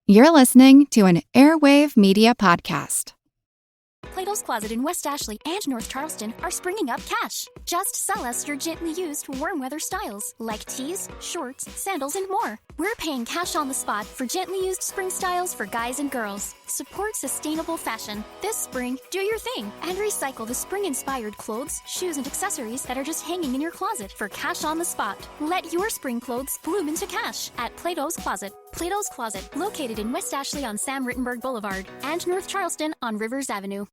You're listening to an Airwave Media Podcast. Plato's Closet in West Ashley and North Charleston are springing up cash. Just sell us your gently used warm weather styles like tees, shorts, sandals, and more. We're paying cash on the spot for gently used spring styles for guys and girls. Support sustainable fashion. This spring, do your thing and recycle the spring-inspired clothes, shoes, and accessories that are just hanging in your closet for cash on the spot. Let your spring clothes bloom into cash at Plato's Closet. Plato's Closet, located in West Ashley on Sam Rittenberg Boulevard and North Charleston on Rivers Avenue.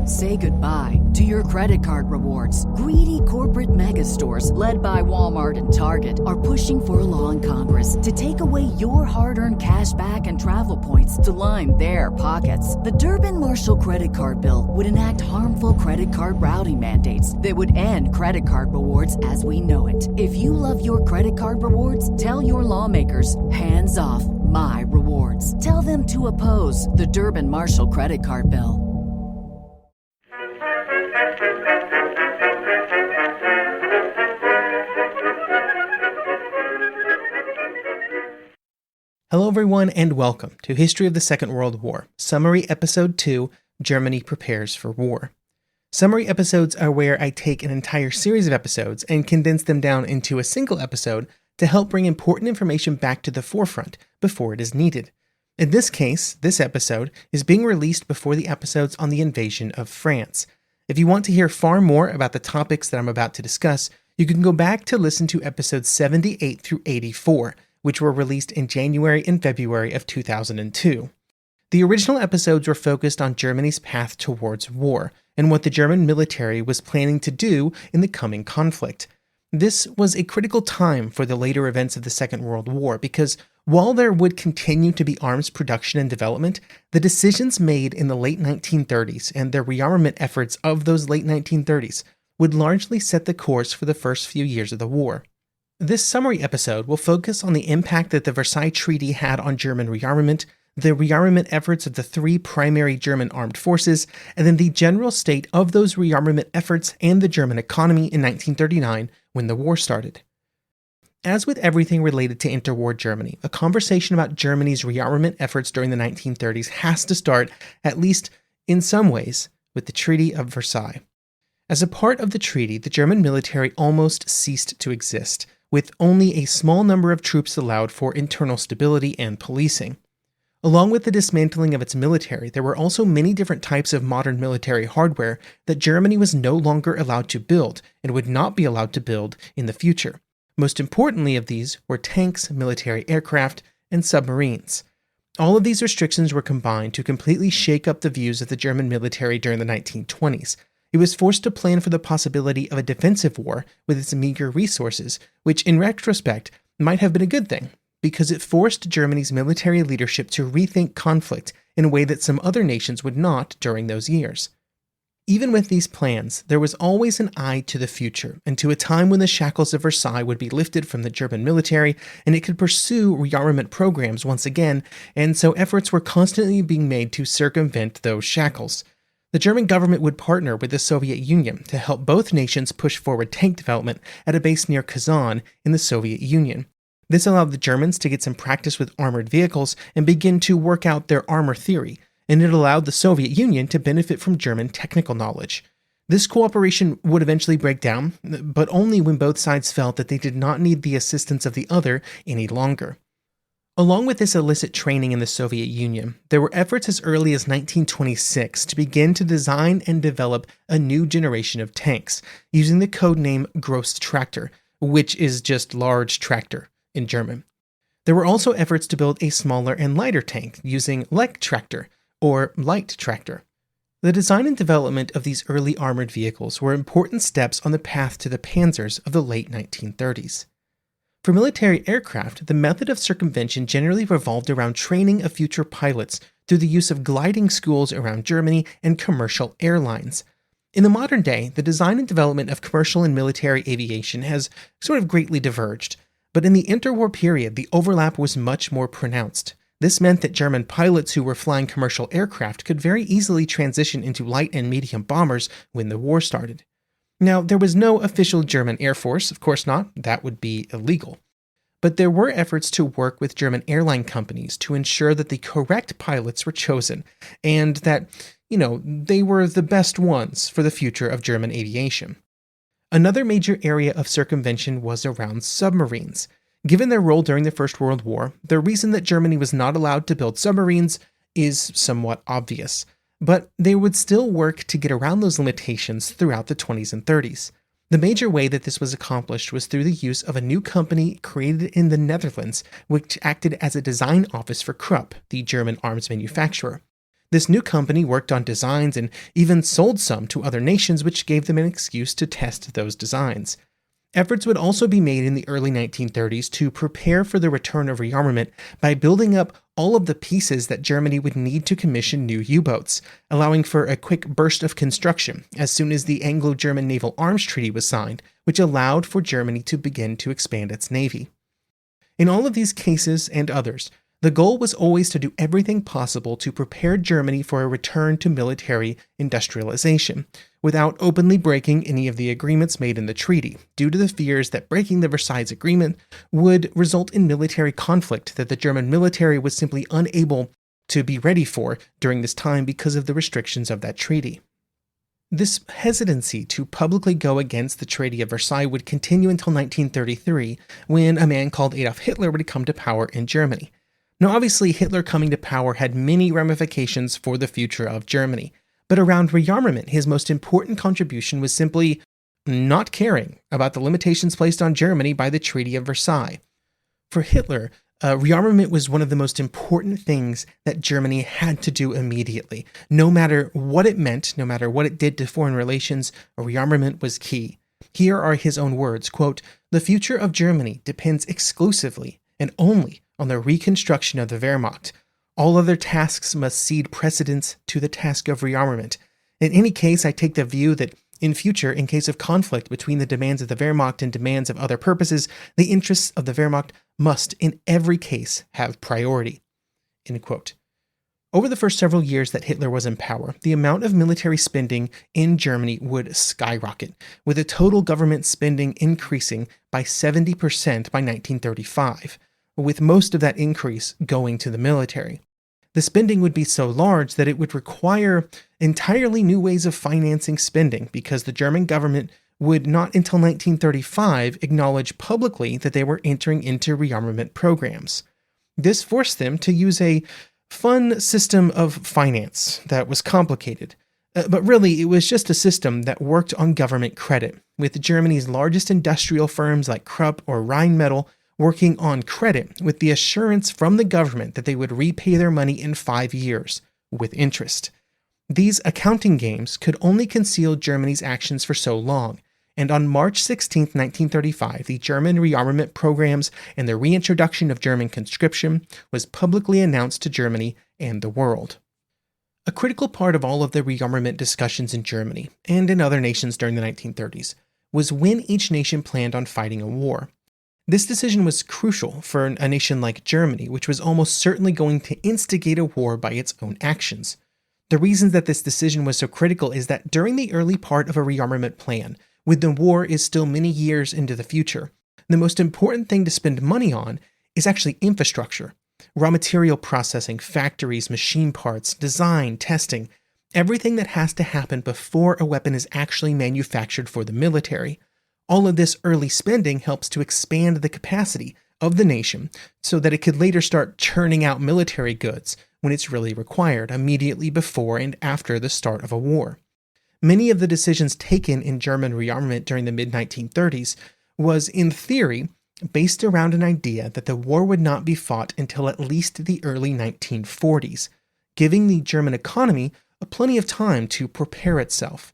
Say goodbye to your credit card rewards. Greedy corporate mega stores, led by Walmart and Target, are pushing for a law in Congress to take away your hard-earned cash back and travel points to line their pockets. The Durbin-Marshall credit card bill would enact harmful credit card routing mandates that would end credit card rewards as we know it. If you love your credit card rewards, tell your lawmakers, hands off my rewards. Tell them to oppose the Durbin-Marshall credit card bill. Hello everyone and welcome to History of the Second World War, Summary Episode 2, Germany Prepares for War. Summary episodes are where I take an entire series of episodes and condense them down into a single episode to help bring important information back to the forefront before it is needed. In this case, this episode is being released before the episodes on the invasion of France. If you want to hear far more about the topics that I'm about to discuss, you can go back to listen to episodes 78 through 84, which were released in January and February of 2002. The original episodes were focused on Germany's path towards war and what the German military was planning to do in the coming conflict. This was a critical time for the later events of the Second World War because while there would continue to be arms production and development, the decisions made in the late 1930s and the rearmament efforts of those late 1930s would largely set the course for the first few years of the war. This summary episode will focus on the impact that the Versailles Treaty had on German rearmament, the rearmament efforts of the three primary German armed forces, and then the general state of those rearmament efforts and the German economy in 1939 when the war started. As with everything related to interwar Germany, a conversation about Germany's rearmament efforts during the 1930s has to start, at least in some ways, with the Treaty of Versailles. As a part of the treaty, the German military almost ceased to exist, with only a small number of troops allowed for internal stability and policing. Along with the dismantling of its military, there were also many different types of modern military hardware that Germany was no longer allowed to build and would not be allowed to build in the future. Most importantly of these were tanks, military aircraft, and submarines. All of these restrictions were combined to completely shake up the views of the German military during the 1920s. It was forced to plan for the possibility of a defensive war with its meager resources, which in retrospect might have been a good thing, because it forced Germany's military leadership to rethink conflict in a way that some other nations would not during those years. Even with these plans, there was always an eye to the future and to a time when the shackles of Versailles would be lifted from the German military and it could pursue rearmament programs once again, and so efforts were constantly being made to circumvent those shackles. The German government would partner with the Soviet Union to help both nations push forward tank development at a base near Kazan in the Soviet Union. This allowed the Germans to get some practice with armored vehicles and begin to work out their armor theory, and it allowed the Soviet Union to benefit from German technical knowledge. This cooperation would eventually break down, but only when both sides felt that they did not need the assistance of the other any longer. Along with this illicit training in the Soviet Union, there were efforts as early as 1926 to begin to design and develop a new generation of tanks, using the code name Großtraktor, which is just large tractor in German. There were also efforts to build a smaller and lighter tank using Leichttraktor, or light tractor. The design and development of these early armored vehicles were important steps on the path to the panzers of the late 1930s. For military aircraft, the method of circumvention generally revolved around training of future pilots through the use of gliding schools around Germany and commercial airlines. In the modern day, the design and development of commercial and military aviation has sort of greatly diverged, but in the interwar period, the overlap was much more pronounced. This meant that German pilots who were flying commercial aircraft could very easily transition into light and medium bombers when the war started. Now, there was no official German Air Force, of course not, that would be illegal. but there were efforts to work with German airline companies to ensure that the correct pilots were chosen and that, they were the best ones for the future of German aviation. Another major area of circumvention was around submarines. Given their role during the First World War, the reason that Germany was not allowed to build submarines is somewhat obvious, but they would still work to get around those limitations throughout the 20s and 30s. The major way that this was accomplished was through the use of a new company created in the Netherlands, which acted as a design office for Krupp, the German arms manufacturer. This new company worked on designs and even sold some to other nations, which gave them an excuse to test those designs. Efforts would also be made in the early 1930s to prepare for the return of rearmament by building up all of the pieces that Germany would need to commission new U-boats, allowing for a quick burst of construction as soon as the Anglo-German Naval Arms Treaty was signed, which allowed for Germany to begin to expand its navy. In all of these cases and others, the goal was always to do everything possible to prepare Germany for a return to military industrialization, without openly breaking any of the agreements made in the treaty, due to the fears that breaking the Versailles Agreement would result in military conflict that the German military was simply unable to be ready for during this time because of the restrictions of that treaty. This hesitancy to publicly go against the Treaty of Versailles would continue until 1933, when a man called Adolf Hitler would come to power in Germany. Now, obviously, Hitler coming to power had many ramifications for the future of Germany, but around rearmament, his most important contribution was simply not caring about the limitations placed on Germany by the Treaty of Versailles. For Hitler, rearmament was one of the most important things that Germany had to do immediately. No matter what it meant, no matter what it did to foreign relations, rearmament was key. Here are his own words, quote, "The future of Germany depends exclusively and only on the reconstruction of the Wehrmacht. All other tasks must cede precedence to the task of rearmament. In any case, I take the view that in future, in case of conflict between the demands of the Wehrmacht and demands of other purposes, the interests of the Wehrmacht must in every case have priority." End quote. Over the first several years that Hitler was in power, the amount of military spending in Germany would skyrocket, with the total government spending increasing by 70% by 1935. With most of that increase going to the military. The spending would be so large that it would require entirely new ways of financing spending because the German government would not until 1935 acknowledge publicly that they were entering into rearmament programs. This forced them to use a fun system of finance that was complicated, but really it was just a system that worked on government credit, with Germany's largest industrial firms like Krupp or Rheinmetall working on credit with the assurance from the government that they would repay their money in 5 years, with interest. These accounting games could only conceal Germany's actions for so long, and on March 16, 1935, the German rearmament programs and the reintroduction of German conscription was publicly announced to Germany and the world. A critical part of all of the rearmament discussions in Germany, and in other nations during the 1930s, was when each nation planned on fighting a war. This decision was crucial for a nation like Germany, which was almost certainly going to instigate a war by its own actions. The reason that this decision was so critical is that during the early part of a rearmament plan, when the war is still many years into the future, the most important thing to spend money on is actually infrastructure. Raw material processing, factories, machine parts, design, testing, everything that has to happen before a weapon is actually manufactured for the military. All of this early spending helps to expand the capacity of the nation so that it could later start churning out military goods when it's really required, immediately before and after the start of a war. Many of the decisions taken in German rearmament during the mid-1930s was, in theory, based around an idea that the war would not be fought until at least the early 1940s, giving the German economy plenty of time to prepare itself.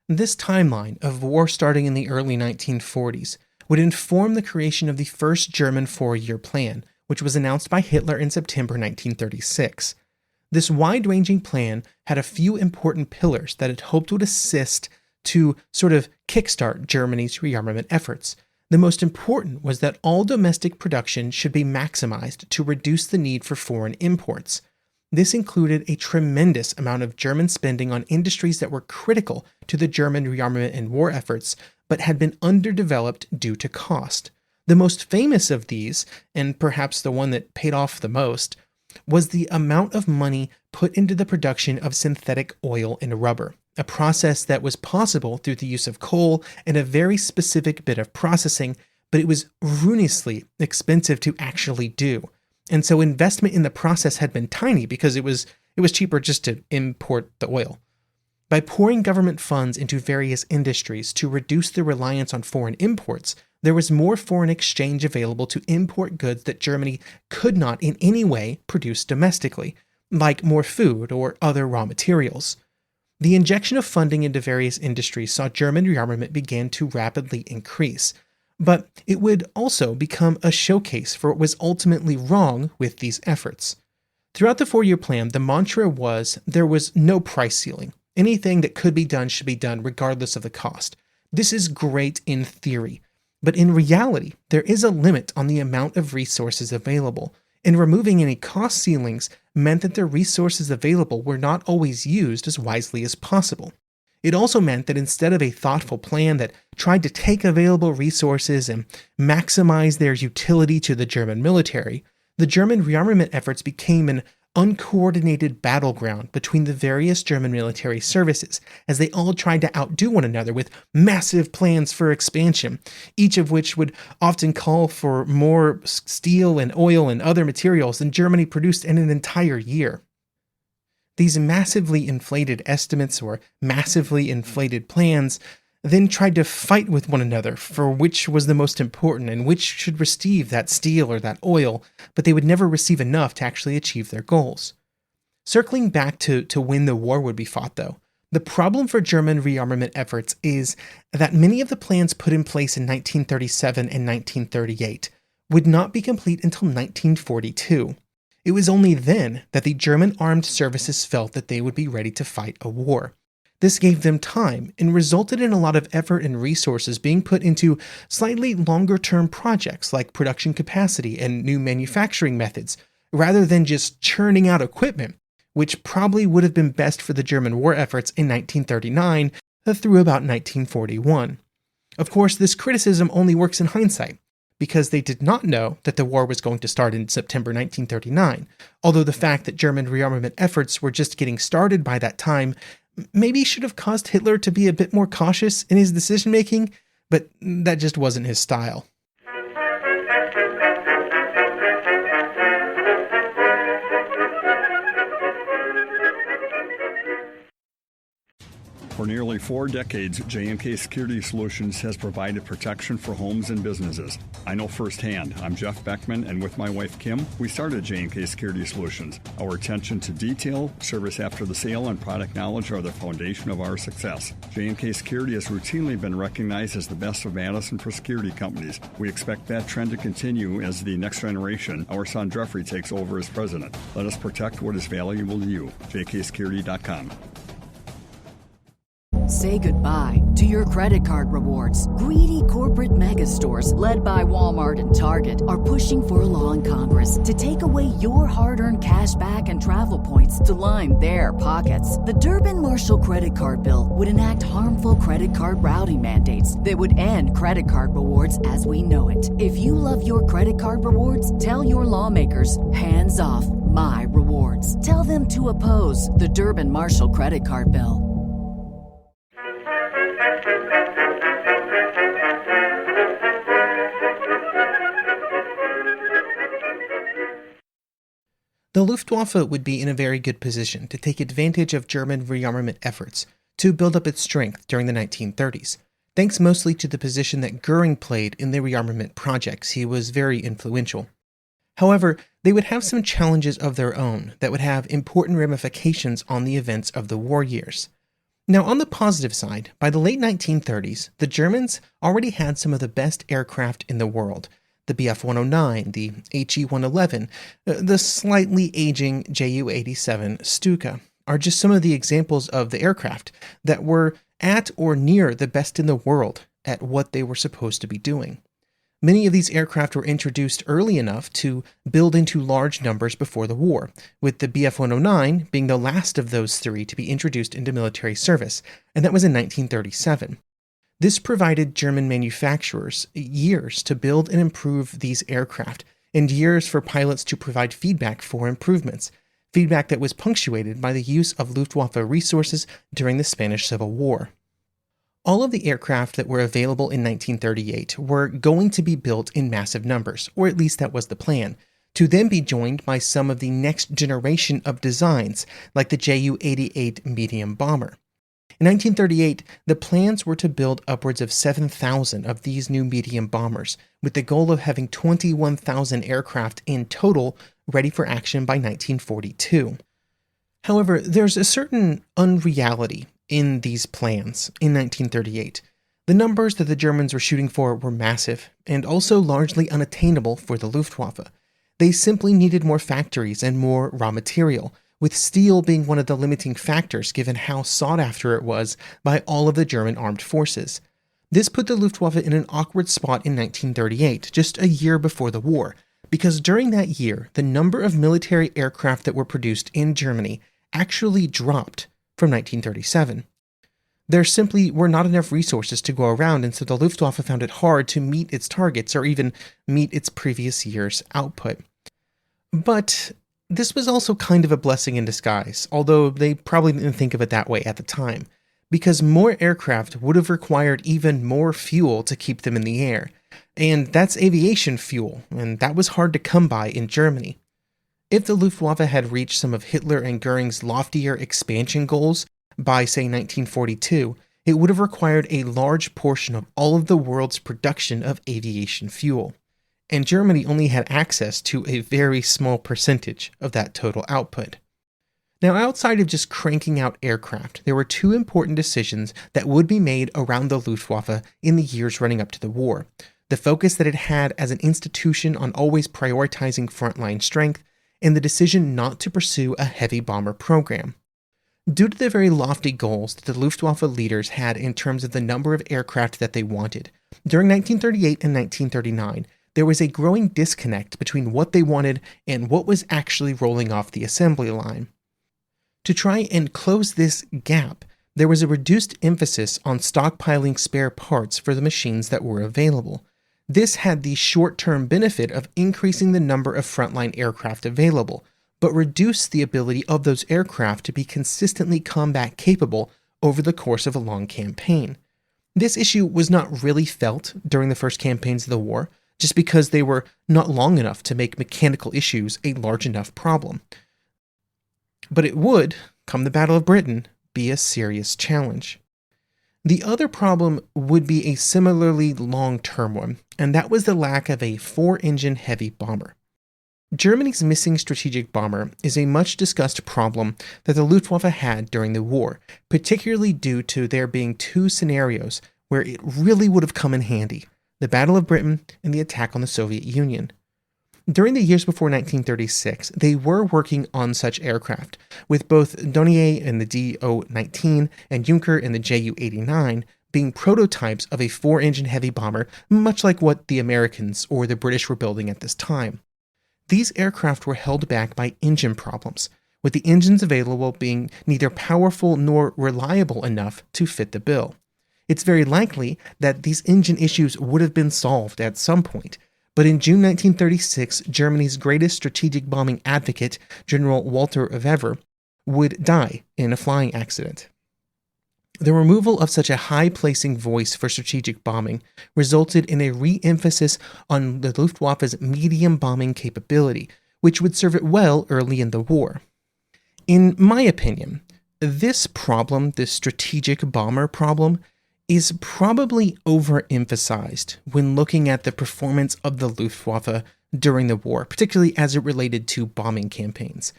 This timeline of war starting in the early 1940s would inform the creation of the first German 4-year plan, which was announced by Hitler in September 1936. This wide-ranging plan had a few important pillars that it hoped would assist to sort of kickstart Germany's rearmament efforts. The most important was that all domestic production should be maximized to reduce the need for foreign imports. This included a tremendous amount of German spending on industries that were critical to the German rearmament and war efforts, but had been underdeveloped due to cost. The most famous of these, and perhaps the one that paid off the most, was the amount of money put into the production of synthetic oil and rubber, a process that was possible through the use of coal and a very specific bit of processing, but it was ruinously expensive to actually do. And so investment in the process had been tiny because it was cheaper just to import the oil. By pouring government funds into various industries to reduce the reliance on foreign imports, there was more foreign exchange available to import goods that Germany could not in any way produce domestically, like more food or other raw materials. The injection of funding into various industries saw German rearmament begin to rapidly increase, but it would also become a showcase for what was ultimately wrong with these efforts. Throughout the 4-year plan, the mantra was there was no price ceiling. Anything that could be done should be done regardless of the cost. This is great in theory, but in reality, there is a limit on the amount of resources available, and removing any cost ceilings meant that the resources available were not always used as wisely as possible. It also meant that instead of a thoughtful plan that tried to take available resources and maximize their utility to the German military, the German rearmament efforts became an uncoordinated battleground between the various German military services as they all tried to outdo one another with massive plans for expansion, each of which would often call for more steel and oil and other materials than Germany produced in an entire year. These massively inflated estimates or massively inflated plans then tried to fight with one another for which was the most important and which should receive that steel or that oil, but they would never receive enough to actually achieve their goals. Circling back to when the war would be fought, though, the problem for German rearmament efforts is that many of the plans put in place in 1937 and 1938 would not be complete until 1942. It was only then that the German armed services felt that they would be ready to fight a war. This gave them time and resulted in a lot of effort and resources being put into slightly longer-term projects like production capacity and new manufacturing methods, rather than just churning out equipment, which probably would have been best for the German war efforts in 1939 through about 1941. Of course, this criticism only works in hindsight, because they did not know that the war was going to start in September 1939, although the fact that German rearmament efforts were just getting started by that time maybe should have caused Hitler to be a bit more cautious in his decision-making, but that just wasn't his style. For nearly 4 decades, J&K Security Solutions has provided protection for homes and businesses. I know firsthand. I'm Jeff Beckman, and with my wife Kim, we started J&K Security Solutions. Our attention to detail, service after the sale, and product knowledge are the foundation of our success. J&K Security has routinely been recognized as the best of Madison for security companies. We expect that trend to continue as the next generation, our son Jeffrey, takes over as president. Let us protect what is valuable to you. jksecurity.com. Say goodbye to your credit card rewards. Greedy corporate mega stores, led by Walmart and Target, are pushing for a law in Congress to take away your hard-earned cash back and travel points to line their pockets. The Durbin-Marshall credit card bill would enact harmful credit card routing mandates that would end credit card rewards as we know it. If you love your credit card rewards, tell your lawmakers, hands off my rewards. Tell them to oppose the Durbin-Marshall credit card bill. The Luftwaffe would be in a very good position to take advantage of German rearmament efforts to build up its strength during the 1930s, thanks mostly to the position that Goering played in the rearmament projects. He was very influential. However, they would have some challenges of their own that would have important ramifications on the events of the war years. Now, on the positive side, by the late 1930s, the Germans already had some of the best aircraft in the world. The Bf-109, the He-111, the slightly aging Ju-87 Stuka are just some of the examples of the aircraft that were at or near the best in the world at what they were supposed to be doing. Many of these aircraft were introduced early enough to build into large numbers before the war, with the Bf-109 being the last of those 3 to be introduced into military service, and that was in 1937. This provided German manufacturers years to build and improve these aircraft, and years for pilots to provide feedback for improvements, feedback that was punctuated by the use of Luftwaffe resources during the Spanish Civil War. All of the aircraft that were available in 1938 were going to be built in massive numbers, or at least that was the plan, to then be joined by some of the next generation of designs, like the Ju-88 medium bomber. In 1938, the plans were to build upwards of 7,000 of these new medium bombers, with the goal of having 21,000 aircraft in total ready for action by 1942. However, there's a certain unreality in these plans in 1938. The numbers that the Germans were shooting for were massive, and also largely unattainable for the Luftwaffe. They simply needed more factories and more raw material, with steel being one of the limiting factors given how sought after it was by all of the German armed forces. This put the Luftwaffe in an awkward spot in 1938, just a year before the war, because during that year, the number of military aircraft that were produced in Germany actually dropped from 1937. There simply were not enough resources to go around, and so the Luftwaffe found it hard to meet its targets or even meet its previous year's output. But this was also kind of a blessing in disguise, although they probably didn't think of it that way at the time, because more aircraft would have required even more fuel to keep them in the air, and that's aviation fuel, and that was hard to come by in Germany. If the Luftwaffe had reached some of Hitler and Goering's loftier expansion goals by, say, 1942, it would have required a large portion of all of the world's production of aviation fuel, and Germany only had access to a very small percentage of that total output. Now, outside of just cranking out aircraft, there were two important decisions that would be made around the Luftwaffe in the years running up to the war: the focus that it had as an institution on always prioritizing frontline strength, and the decision not to pursue a heavy bomber program. Due to the very lofty goals that the Luftwaffe leaders had in terms of the number of aircraft that they wanted, during 1938 and 1939, there was a growing disconnect between what they wanted and what was actually rolling off the assembly line. To try and close this gap, there was a reduced emphasis on stockpiling spare parts for the machines that were available. This had the short-term benefit of increasing the number of frontline aircraft available, but reduced the ability of those aircraft to be consistently combat capable over the course of a long campaign. This issue was not really felt during the first campaigns of the war, just because they were not long enough to make mechanical issues a large enough problem. But it would, come the Battle of Britain, be a serious challenge. The other problem would be a similarly long-term one, and that was the lack of a 4-engine heavy bomber. Germany's missing strategic bomber is a much-discussed problem that the Luftwaffe had during the war, particularly due to there being two scenarios where it really would have come in handy: the Battle of Britain and the attack on the Soviet Union. During the years before 1936, they were working on such aircraft, with both Dornier and the Do-19 and Junker and the Ju-89 being prototypes of a 4-engine heavy bomber, much like what the Americans or the British were building at this time. These aircraft were held back by engine problems, with the engines available being neither powerful nor reliable enough to fit the bill. It's very likely that these engine issues would have been solved at some point, but in June 1936, Germany's greatest strategic bombing advocate, General Walter Wever, would die in a flying accident. The removal of such a high-placing voice for strategic bombing resulted in a re-emphasis on the Luftwaffe's medium bombing capability, which would serve it well early in the war. In my opinion, this problem, this strategic bomber problem, is probably overemphasized when looking at the performance of the Luftwaffe during the war, particularly as it related to bombing campaigns.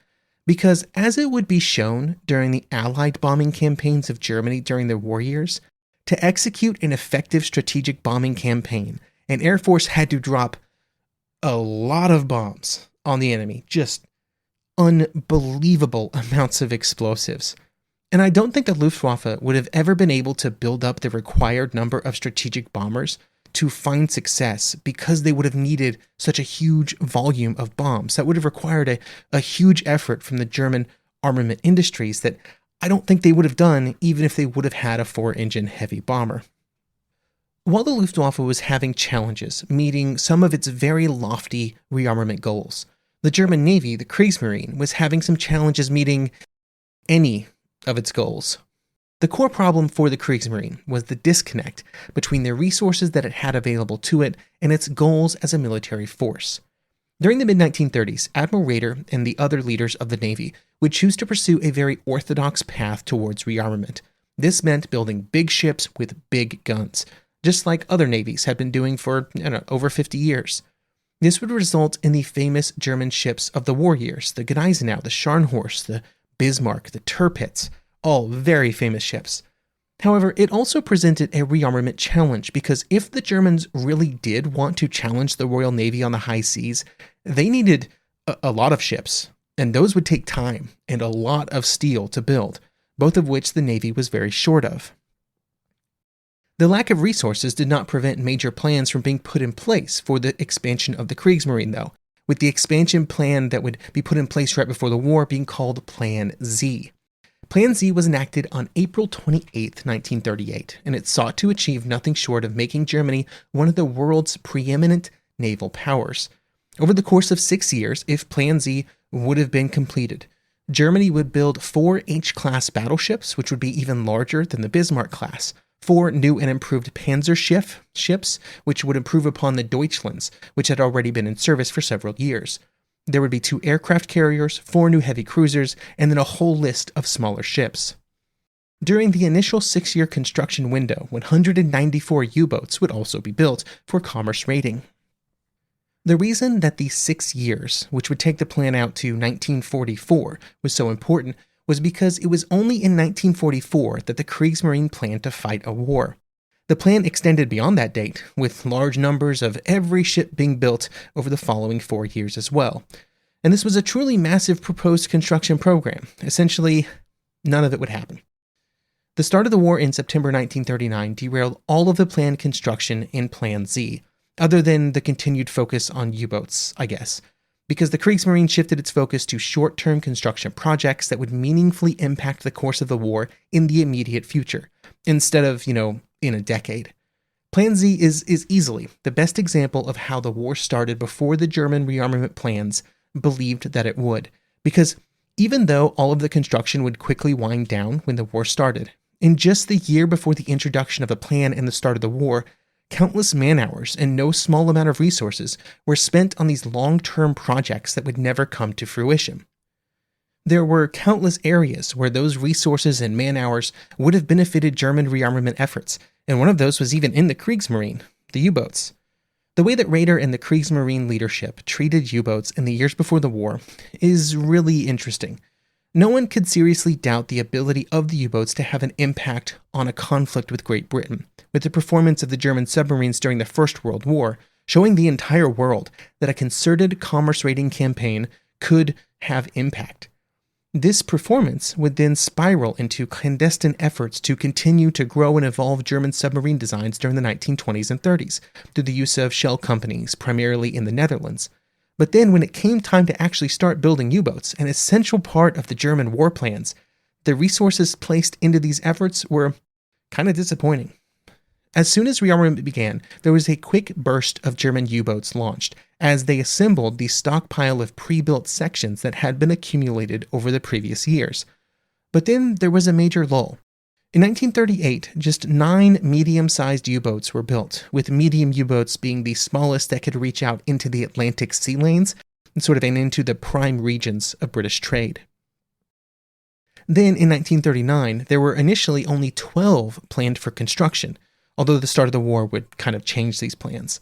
Because as it would be shown during the Allied bombing campaigns of Germany during the war years, to execute an effective strategic bombing campaign, an Air Force had to drop a lot of bombs on the enemy, just unbelievable amounts of explosives. And I don't think the Luftwaffe would have ever been able to build up the required number of strategic bombers to find success because they would have needed such a huge volume of bombs. That would have required a huge effort from the German armament industries that I don't think they would have done even if they would have had a 4-engine heavy bomber. While the Luftwaffe was having challenges meeting some of its very lofty rearmament goals, the German Navy, the Kriegsmarine, was having some challenges meeting any of its goals. The core problem for the Kriegsmarine was the disconnect between the resources that it had available to it and its goals as a military force. During the mid-1930s, Admiral Raeder and the other leaders of the Navy would choose to pursue a very orthodox path towards rearmament. This meant building big ships with big guns, just like other navies had been doing for, over 50 years. This would result in the famous German ships of the war years, the Gneisenau, the Scharnhorst, the Bismarck, the Tirpitz, all very famous ships. However, it also presented a rearmament challenge because if the Germans really did want to challenge the Royal Navy on the high seas, they needed a lot of ships, and those would take time and a lot of steel to build, both of which the Navy was very short of. The lack of resources did not prevent major plans from being put in place for the expansion of the Kriegsmarine, though, with the expansion plan that would be put in place right before the war being called Plan Z. Plan Z was enacted on April 28, 1938, and it sought to achieve nothing short of making Germany one of the world's preeminent naval powers. Over the course of 6 years, if Plan Z would have been completed, Germany would build 4 H-class battleships, which would be even larger than the Bismarck class, 4 new and improved Panzerschiff ships, which would improve upon the Deutschlands, which had already been in service for several years. There would be 2 aircraft carriers, 4 new heavy cruisers, and then a whole list of smaller ships. During the initial 6-year construction window, 194 U-boats would also be built for commerce raiding. The reason that these 6 years, which would take the plan out to 1944, was so important was because it was only in 1944 that the Kriegsmarine planned to fight a war. The plan extended beyond that date, with large numbers of every ship being built over the following 4 years as well. And this was a truly massive proposed construction program. Essentially, none of it would happen. The start of the war in September 1939 derailed all of the planned construction in Plan Z, other than the continued focus on U-boats, I guess, because the Kriegsmarine shifted its focus to short-term construction projects that would meaningfully impact the course of the war in the immediate future, instead of, in a decade. Plan Z is easily the best example of how the war started before the German rearmament plans believed that it would, because even though all of the construction would quickly wind down when the war started, in just the year before the introduction of the plan and the start of the war, countless man-hours and no small amount of resources were spent on these long-term projects that would never come to fruition. There were countless areas where those resources and man-hours would have benefited German rearmament efforts, and one of those was even in the Kriegsmarine, the U-boats. The way that Raeder and the Kriegsmarine leadership treated U-boats in the years before the war is really interesting. No one could seriously doubt the ability of the U-boats to have an impact on a conflict with Great Britain, with the performance of the German submarines during the First World War showing the entire world that a concerted commerce raiding campaign could have impact. This performance would then spiral into clandestine efforts to continue to grow and evolve German submarine designs during the 1920s and 30s through the use of shell companies, primarily in the Netherlands. But then when it came time to actually start building U-boats, an essential part of the German war plans, the resources placed into these efforts were kind of disappointing. As soon as rearmament began, there was a quick burst of German U-boats launched as they assembled the stockpile of pre-built sections that had been accumulated over the previous years. But then there was a major lull. In 1938, just 9 medium-sized U-boats were built, with medium U-boats being the smallest that could reach out into the Atlantic sea lanes and sort of into the prime regions of British trade. Then, in 1939, there were initially only 12 planned for construction, although the start of the war would kind of change these plans.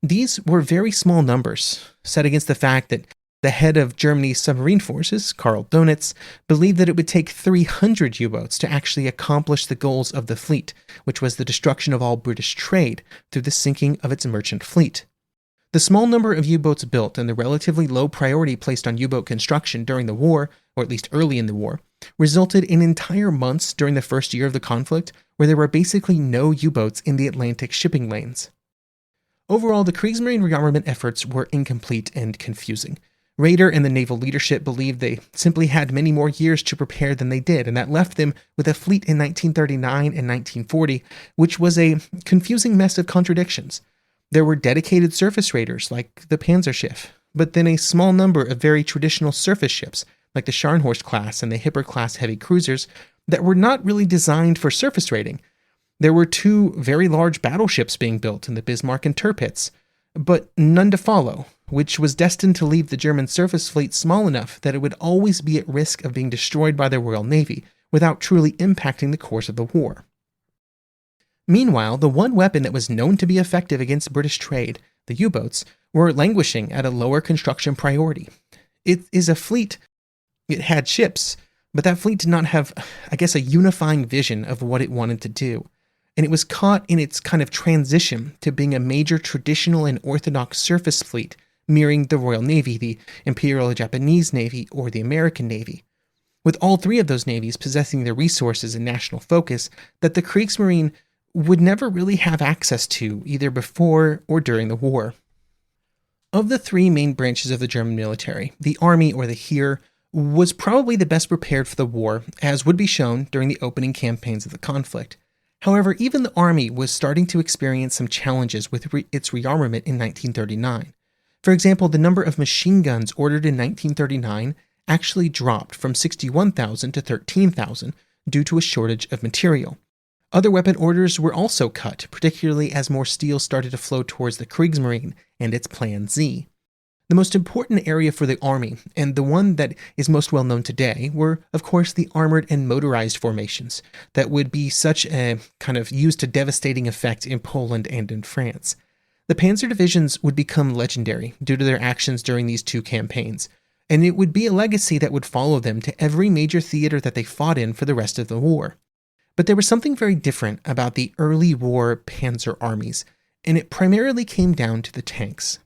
These were very small numbers, set against the fact that the head of Germany's submarine forces, Karl Dönitz, believed that it would take 300 U-boats to actually accomplish the goals of the fleet, which was the destruction of all British trade through the sinking of its merchant fleet. The small number of U-boats built and the relatively low priority placed on U-boat construction during the war, or at least early in the war, resulted in entire months during the first year of the conflict where there were basically no U-boats in the Atlantic shipping lanes. Overall, the Kriegsmarine rearmament efforts were incomplete and confusing. Raeder and the naval leadership believed they simply had many more years to prepare than they did, and that left them with a fleet in 1939 and 1940, which was a confusing mess of contradictions. There were dedicated surface raiders, like the Panzerschiff, but then a small number of very traditional surface ships, like the Scharnhorst class and the Hipper class heavy cruisers, that were not really designed for surface raiding. There were 2 very large battleships being built in the Bismarck and Tirpitz, but none to follow, which was destined to leave the German surface fleet small enough that it would always be at risk of being destroyed by the Royal Navy without truly impacting the course of the war. Meanwhile, the one weapon that was known to be effective against British trade, the U-boats, were languishing at a lower construction priority. It is a fleet. It had ships, but that fleet did not have, a unifying vision of what it wanted to do. And it was caught in its kind of transition to being a major traditional and orthodox surface fleet, mirroring the Royal Navy, the Imperial Japanese Navy, or the American Navy. With all 3 of those navies possessing the resources and national focus that the Kriegsmarine would never really have access to either before or during the war. Of the 3 main branches of the German military, the Army, or the Heer, was probably the best prepared for the war, as would be shown during the opening campaigns of the conflict. However, even the Army was starting to experience some challenges with its rearmament in 1939. For example, the number of machine guns ordered in 1939 actually dropped from 61,000 to 13,000 due to a shortage of material. Other weapon orders were also cut, particularly as more steel started to flow towards the Kriegsmarine and its Plan Z. The most important area for the Army, and the one that is most well known today, were, of course, the armored and motorized formations that would be such a kind of used to devastating effect in Poland and in France. The Panzer divisions would become legendary due to their actions during these 2 campaigns, and it would be a legacy that would follow them to every major theater that they fought in for the rest of the war. But there was something very different about the early war Panzer armies, and it primarily came down to the tanks.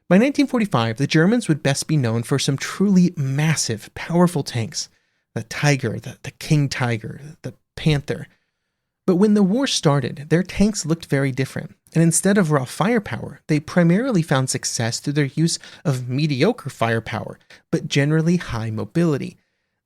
By 1945, the Germans would best be known for some truly massive, powerful tanks. The Tiger, the King Tiger, the Panther. But when the war started, their tanks looked very different, and instead of raw firepower, they primarily found success through their use of mediocre firepower, but generally high mobility.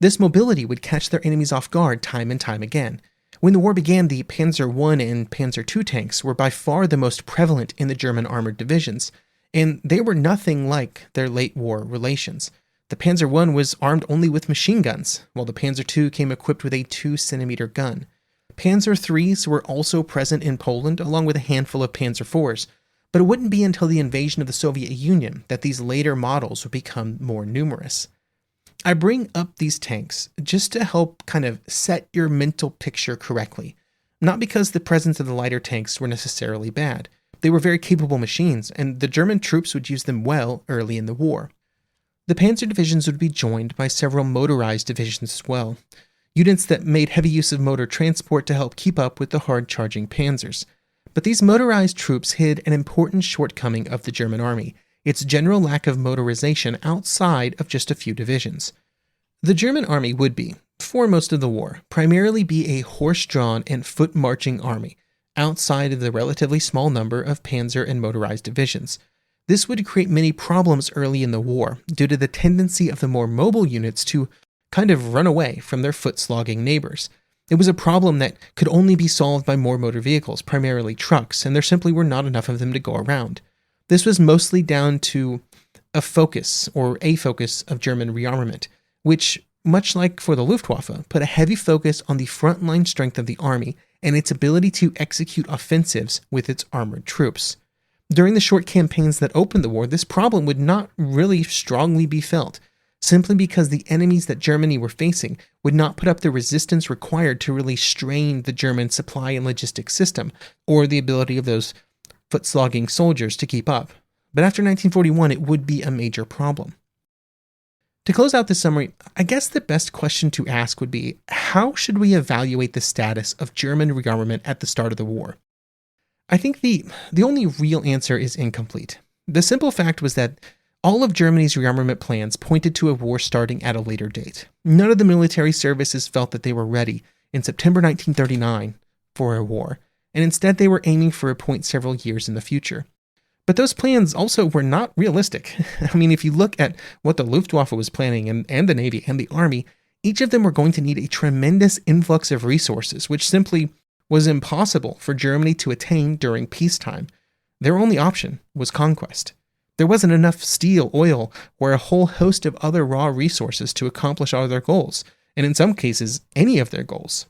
This mobility would catch their enemies off guard time and time again. When the war began, the Panzer I and Panzer II tanks were by far the most prevalent in the German armored divisions, and they were nothing like their late war relations. The Panzer I was armed only with machine guns, while the Panzer II came equipped with a 2-centimeter gun. Panzer IIIs were also present in Poland, along with a handful of Panzer IVs, but it wouldn't be until the invasion of the Soviet Union that these later models would become more numerous. I bring up these tanks just to help kind of set your mental picture correctly, not because the presence of the lighter tanks were necessarily bad. They were very capable machines, and the German troops would use them well early in the war. The Panzer divisions would be joined by several motorized divisions as well, units that made heavy use of motor transport to help keep up with the hard-charging panzers. But these motorized troops hid an important shortcoming of the German army, its general lack of motorization outside of just a few divisions. The German army would be, for most of the war, primarily be a horse-drawn and foot-marching army, outside of the relatively small number of panzer and motorized divisions. This would create many problems early in the war due to the tendency of the more mobile units to kind of run away from their foot-slogging neighbors. It was a problem that could only be solved by more motor vehicles, primarily trucks, and there simply were not enough of them to go around. This was mostly down to a focus of German rearmament, which, much like for the Luftwaffe, put a heavy focus on the frontline strength of the army and its ability to execute offensives with its armored troops. During the short campaigns that opened the war, this problem would not really strongly be felt, simply because the enemies that Germany were facing would not put up the resistance required to really strain the German supply and logistics system, or the ability of those foot-slogging soldiers to keep up. But after 1941, it would be a major problem. To close out this summary, I guess the best question to ask would be, how should we evaluate the status of German rearmament at the start of the war? I think the only real answer is incomplete. The simple fact was that all of Germany's rearmament plans pointed to a war starting at a later date. None of the military services felt that they were ready in September 1939 for a war, and instead they were aiming for a point several years in the future. But those plans also were not realistic. I mean, if you look at what the Luftwaffe was planning and the Navy and the Army, each of them were going to need a tremendous influx of resources, which simply was impossible for Germany to attain during peacetime. Their only option was conquest. There wasn't enough steel, oil, or a whole host of other raw resources to accomplish all of their goals, and in some cases, any of their goals.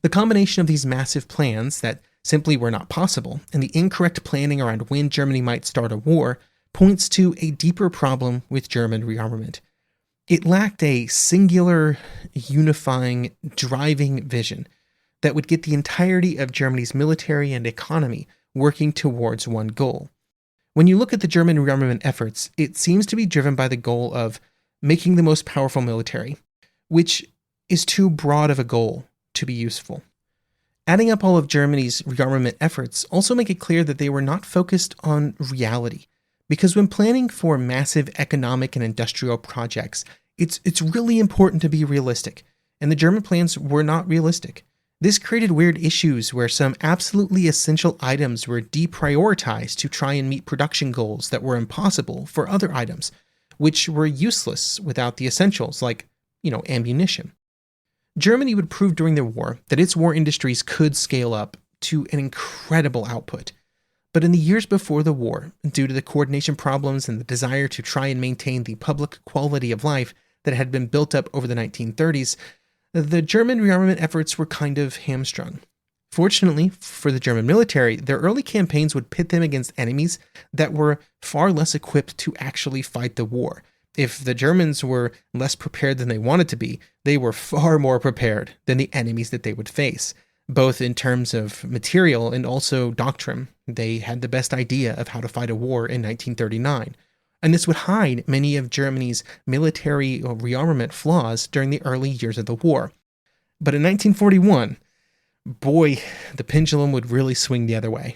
The combination of these massive plans that simply were not possible, and the incorrect planning around when Germany might start a war, points to a deeper problem with German rearmament. It lacked a singular, unifying, driving vision that would get the entirety of Germany's military and economy working towards one goal. When you look at the German rearmament efforts, it seems to be driven by the goal of making the most powerful military, which is too broad of a goal to be useful. Adding up all of Germany's rearmament efforts also make it clear that they were not focused on reality, because when planning for massive economic and industrial projects, it's really important to be realistic, and the German plans were not realistic. This created weird issues where some absolutely essential items were deprioritized to try and meet production goals that were impossible for other items, which were useless without the essentials like, ammunition. Germany would prove during the war that its war industries could scale up to an incredible output. But in the years before the war, due to the coordination problems and the desire to try and maintain the public quality of life that had been built up over the 1930s, the German rearmament efforts were kind of hamstrung. Fortunately for the German military, their early campaigns would pit them against enemies that were far less equipped to actually fight the war. If the Germans were less prepared than they wanted to be, they were far more prepared than the enemies that they would face, both in terms of material and also doctrine. They had the best idea of how to fight a war in 1939. And this would hide many of Germany's military rearmament flaws during the early years of the war. But in 1941, boy, the pendulum would really swing the other way.